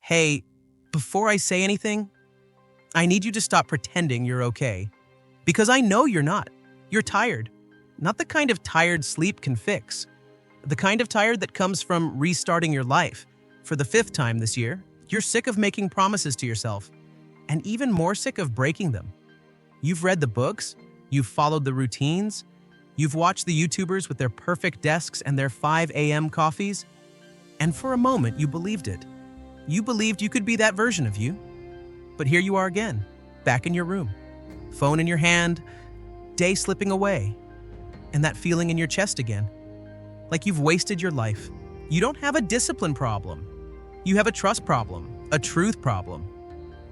Hey, before I say anything, I need you to stop pretending you're okay. Because I know you're not. You're tired. Not the kind of tired sleep can fix. The kind of tired that comes from restarting your life. For the 5th time this year, you're sick of making promises to yourself. And even more sick of breaking them. You've read the books. You've followed the routines. You've watched the YouTubers with their perfect desks and their 5 a.m. coffees. And for a moment, you believed it. You believed you could be that version of you. But here you are again, back in your room. Phone in your hand, day slipping away. And that feeling in your chest again. Like you've wasted your life. You don't have a discipline problem. You have a trust problem, a truth problem,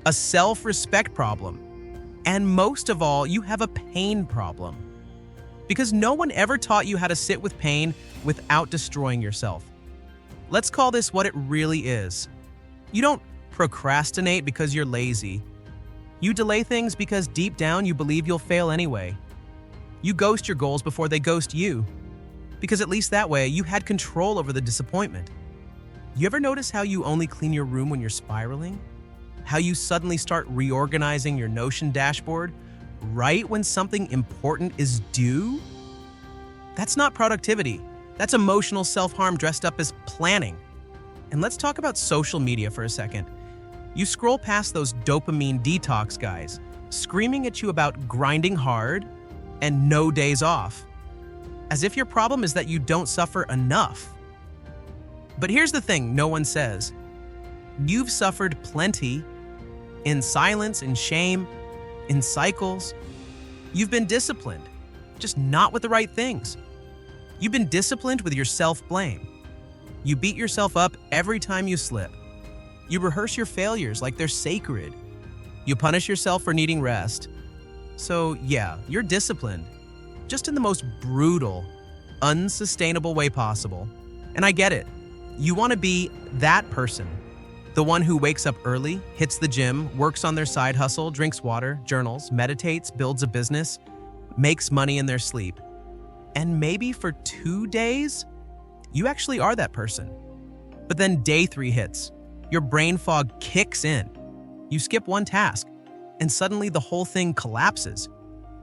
a self-respect problem. And most of all, you have a pain problem. Because no one ever taught you how to sit with pain without destroying yourself. Let's call this what it really is. You don't procrastinate because you're lazy. You delay things because deep down you believe you'll fail anyway. You ghost your goals before they ghost you. Because at least that way, you had control over the disappointment. You ever notice how you only clean your room when you're spiraling? How you suddenly start reorganizing your Notion dashboard right when something important is due? That's not productivity. That's emotional self-harm dressed up as planning. And let's talk about social media for a second. You scroll past those dopamine detox guys, screaming at you about grinding hard and no days off, as if your problem is that you don't suffer enough. But here's the thing no one says. You've suffered plenty, in silence, in shame, in cycles. You've been disciplined, just not with the right things. You've been disciplined with your self-blame. You beat yourself up every time you slip. You rehearse your failures like they're sacred. You punish yourself for needing rest. So yeah, you're disciplined, just in the most brutal, unsustainable way possible. And I get it. You want to be that person. The one who wakes up early, hits the gym, works on their side hustle, drinks water, journals, meditates, builds a business, makes money in their sleep. And maybe for 2 days, you actually are that person. But then day 3 hits. Your brain fog kicks in. You skip one task, and suddenly the whole thing collapses.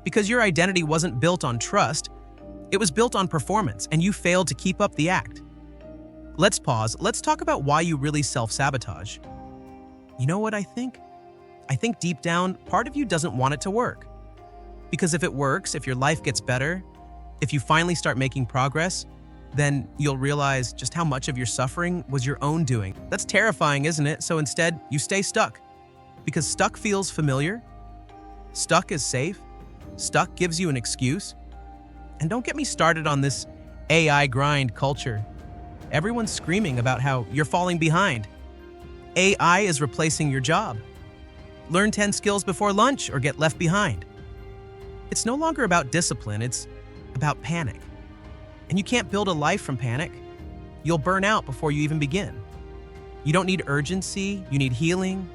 Because your identity wasn't built on trust, it was built on performance, and you failed to keep up the act. Let's pause. Let's talk about why you really self-sabotage. You know what I think? I think deep down, part of you doesn't want it to work. Because if it works, if your life gets better, if you finally start making progress, then you'll realize just how much of your suffering was your own doing. That's terrifying, isn't it? So instead, you stay stuck. Because stuck feels familiar. Stuck is safe. Stuck gives you an excuse. And don't get me started on this AI grind culture. Everyone's screaming about how you're falling behind. AI is replacing your job. Learn 10 skills before lunch or get left behind. It's no longer about discipline, it's about panic. And you can't build a life from panic. You'll burn out before you even begin. You don't need urgency, you need healing.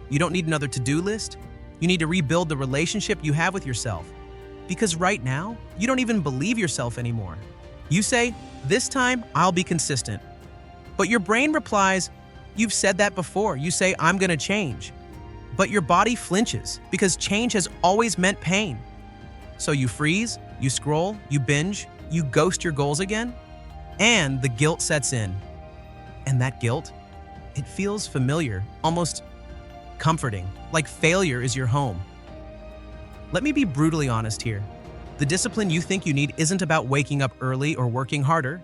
You don't need another to-do list. You need to rebuild the relationship you have with yourself. Because right now, you don't even believe yourself anymore. You say, this time, I'll be consistent. But your brain replies, you've said that before. You say, I'm gonna change. But your body flinches because change has always meant pain. So you freeze, you scroll, you binge, you ghost your goals again, and the guilt sets in. And that guilt, it feels familiar, almost comforting, like failure is your home. Let me be brutally honest here. The discipline you think you need isn't about waking up early or working harder.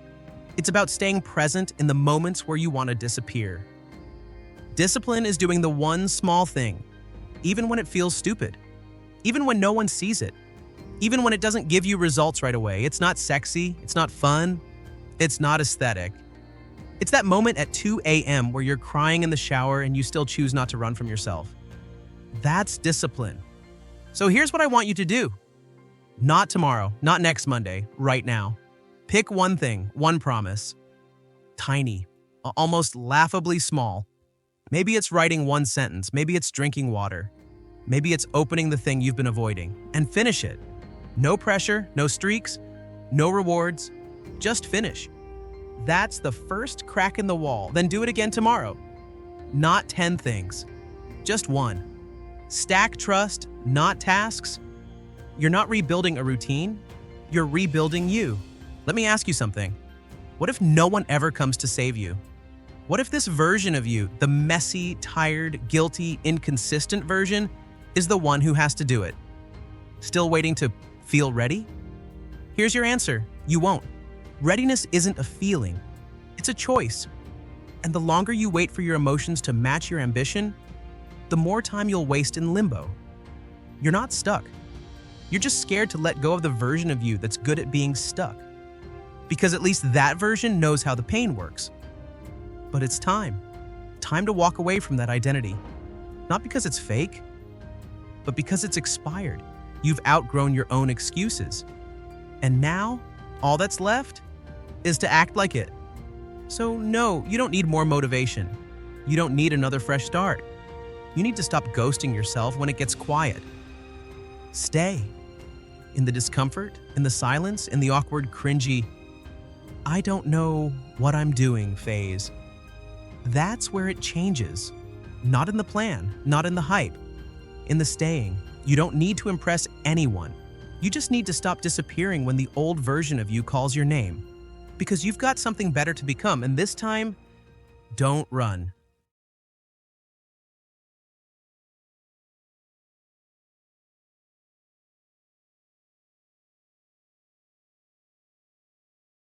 It's about staying present in the moments where you want to disappear. Discipline is doing the one small thing, even when it feels stupid, even when no one sees it, even when it doesn't give you results right away. It's not sexy, it's not fun, it's not aesthetic. It's that moment at 2 a.m. where you're crying in the shower and you still choose not to run from yourself. That's discipline. So here's what I want you to do. Not tomorrow, not next Monday, right now. Pick one thing, one promise. Tiny, almost laughably small. Maybe it's writing one sentence, maybe it's drinking water. Maybe it's opening the thing you've been avoiding, and finish it. No pressure, no streaks, no rewards, just finish. That's the first crack in the wall, then do it again tomorrow. not 10 things. Just one. Stack trust, not tasks. You're not rebuilding a routine, you're rebuilding you. Let me ask you something. What if no one ever comes to save you? What if this version of you, the messy, tired, guilty, inconsistent version, is the one who has to do it? Still waiting to feel ready? Here's your answer. You won't. Readiness isn't a feeling. It's a choice. And the longer you wait for your emotions to match your ambition, the more time you'll waste in limbo. You're not stuck. You're just scared to let go of the version of you that's good at being stuck. Because at least that version knows how the pain works. But it's time. Time to walk away from that identity. Not because it's fake, but because it's expired. You've outgrown your own excuses. And now, all that's left is to act like it. So no, you don't need more motivation. You don't need another fresh start. You need to stop ghosting yourself when it gets quiet. Stay. In the discomfort, in the silence, in the awkward, cringy, I don't know what I'm doing phase. That's where it changes. Not in the plan, not in the hype, in the staying. You don't need to impress anyone. You just need to stop disappearing when the old version of you calls your name. Because you've got something better to become, and this time, don't run.